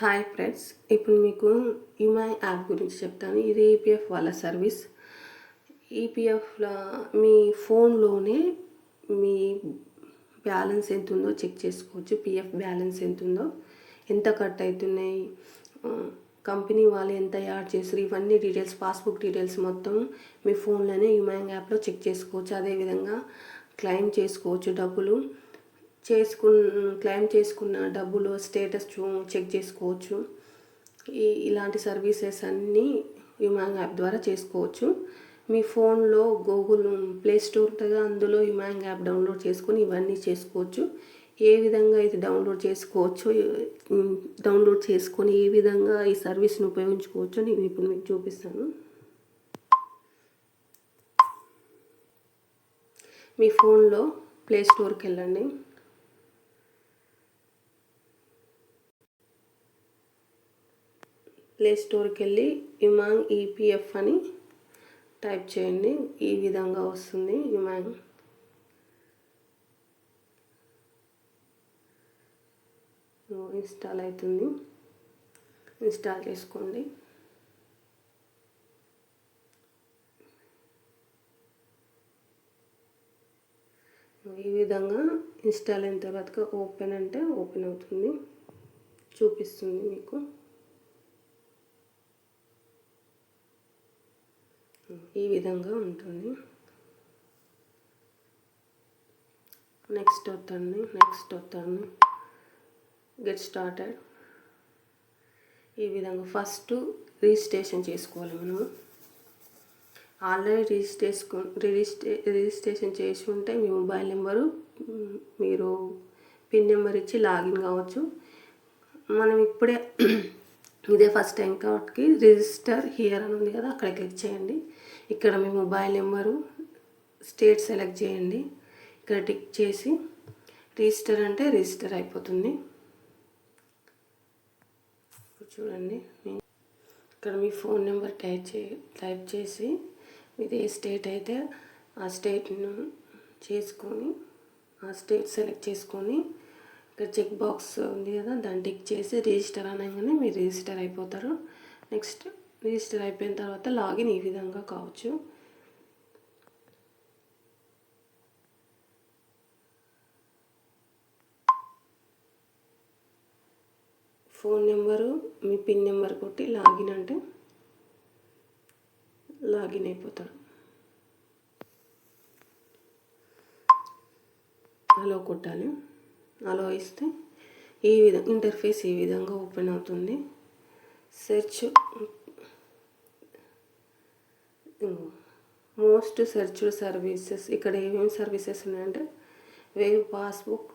Hi friends, ఇప్పుడు మీకు యుమై app గురించి చెప్తాను. ఇది ఈపీఎఫ్ వాళ్ళ సర్వీస్. ఈపీఎఫ్లో మీ ఫోన్లోనే మీ బ్యాలెన్స్ ఎంత ఉందో చెక్ చేసుకోవచ్చు. పిఎఫ్ బ్యాలెన్స్ ఎంత ఉందో, ఎంత కట్ అవుతున్నాయి, కంపెనీ వాళ్ళు ఎంత యాడ్ చేస్తారు, ఇవన్నీ డీటెయిల్స్, పాస్బుక్ డీటెయిల్స్ మొత్తం మీ ఫోన్లోనే యుమై యాప్లో చెక్ చేసుకోవచ్చు. అదేవిధంగా క్లెయిమ్ చేసుకోవచ్చు. డబ్బులు క్లెయిమ్ చేసుకున్న డబ్బులు స్టేటస్ చెక్ చేసుకోవచ్చు. ఇలాంటి సర్వీసెస్ అన్నీ యుమై యాప్ ద్వారా చేసుకోవచ్చు. మీ ఫోన్లో గూగుల్ ప్లే స్టోర్ ఉంటుంది, అందులో యుమై యాప్ డౌన్లోడ్ చేసుకొని ఇవన్నీ చేసుకోవచ్చు. ఏ విధంగా ఇది డౌన్లోడ్ చేసుకొని ఏ విధంగా ఈ సర్వీస్ని ఉపయోగించుకోవచ్చు నేను ఇప్పుడు మీకు చూపిస్తాను. మీ ఫోన్లో ప్లే స్టోర్కి వెళ్ళండి. ప్లే స్టోర్కి వెళ్ళి యుమాంగ్ ఈపీఎఫ్ అని టైప్ చేయండి. ఈ విధంగా వస్తుంది. యుమాంగ్ ఇన్స్టాల్ అవుతుంది. ఇన్స్టాల్ చేసుకోండి. ఈ విధంగా ఇన్స్టాల్ అయిన తర్వాత ఓపెన్ అంటే ఓపెన్ అవుతుంది, చూపిస్తుంది మీకు. ఈ విధంగా ఉంటుంది. నెక్స్ట్ వస్తాను. Get started. ఈ విధంగా ఫస్ట్ రిజిస్ట్రేషన్ చేసుకోవాలి. మనము ఆల్రెడీ రిజిస్ట్రేషన్ చేసి ఉంటే మీ మొబైల్ నెంబరు, మీరు పిన్ నెంబర్ ఇచ్చి లాగిన్ కావచ్చు. మనం ఇప్పుడే ఇదే ఫస్ట్ టైం కాబట్టి రిజిస్టర్ హియర్ అని ఉంది కదా, అక్కడ క్లిక్ చేయండి. ఇక్కడ మీ మొబైల్ నెంబరు, స్టేట్ సెలెక్ట్ చేయండి. ఇక్కడ టిక్ చేసి రిజిస్టర్ అంటే రిజిస్టర్ అయిపోతుంది. చూడండి, ఇక్కడ మీ ఫోన్ నెంబర్ టైప్ చేసి ఇది ఏ స్టేట్ అయితే ఆ స్టేట్ను చేసుకొని, ఆ స్టేట్ సెలెక్ట్ చేసుకొని ఇక్కడ చెక్ బాక్స్ ఉంది కదా, దాన్ని టిక్ చేసి రిజిస్టర్ అనగానే మీరు రిజిస్టర్ అయిపోతారు. నెక్స్ట్ రిజిస్టర్ అయిపోయిన తర్వాత లాగిన్ ఈ విధంగా కావచ్చు. ఫోన్ నెంబరు, మీ పిన్ నెంబర్ కొట్టి లాగిన్ అంటే లాగిన్ అయిపోతారు. అలో కొట్టాలి. అలో ఇస్తే ఈ విధంగా ఇంటర్ఫేస్ ఈ విధంగా ఓపెన్ అవుతుంది. సెర్చ్ మోస్ట్ సెర్చ్డ్ సర్వీసెస్, ఇక్కడ ఏమేమి సర్వీసెస్ ఉన్నాయంటే wave passbook,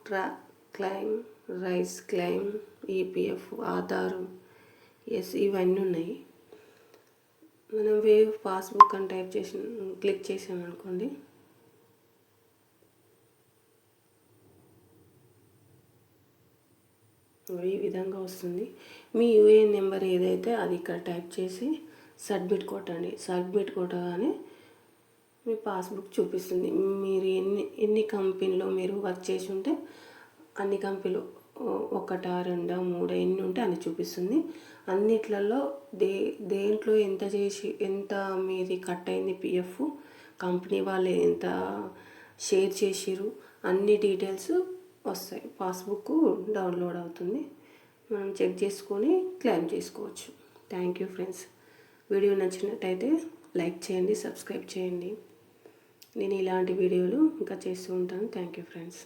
claim, rice claim, EPF, Aadhaar, ఇవన్నీ ఉన్నాయి. మనం వేవ్ పాస్బుక్ అని క్లిక్ చేసామనుకోండి, ఈ విధంగా వస్తుంది. మీ యూఏఎన్ నెంబర్ ఏదైతే అది ఇక్కడ టైప్ చేసి సబ్మిట్ కొట్టండి. సబ్మిట్ కొట్టగానే మీ పాస్బుక్ చూపిస్తుంది. మీరు ఎన్ని కంపెనీలో మీరు వర్క్ చేసి ఉంటే అన్ని కంపెనీలు, 1, 2, 3 ఎన్ని ఉంటే అన్ని చూపిస్తుంది. అన్నిట్లలో దేంట్లో ఎంత మీది కట్ అయింది పిఎఫ్, కంపెనీ వాళ్ళు ఎంత షేర్ చేసిరు, అన్ని డీటెయిల్స్ వస్తాయి. పాస్బుక్ డౌన్లోడ్ అవుతుంది. మనం చెక్ చేసుకొని క్లెయిమ్ చేసుకోవచ్చు. Thank you friends. వీడియో నచ్చినట్టయితే లైక్ చేయండి, సబ్స్క్రైబ్ చేయండి. నేను ఇలాంటి వీడియోలు ఇంకా చేస్తూ ఉంటాను. Thank you friends.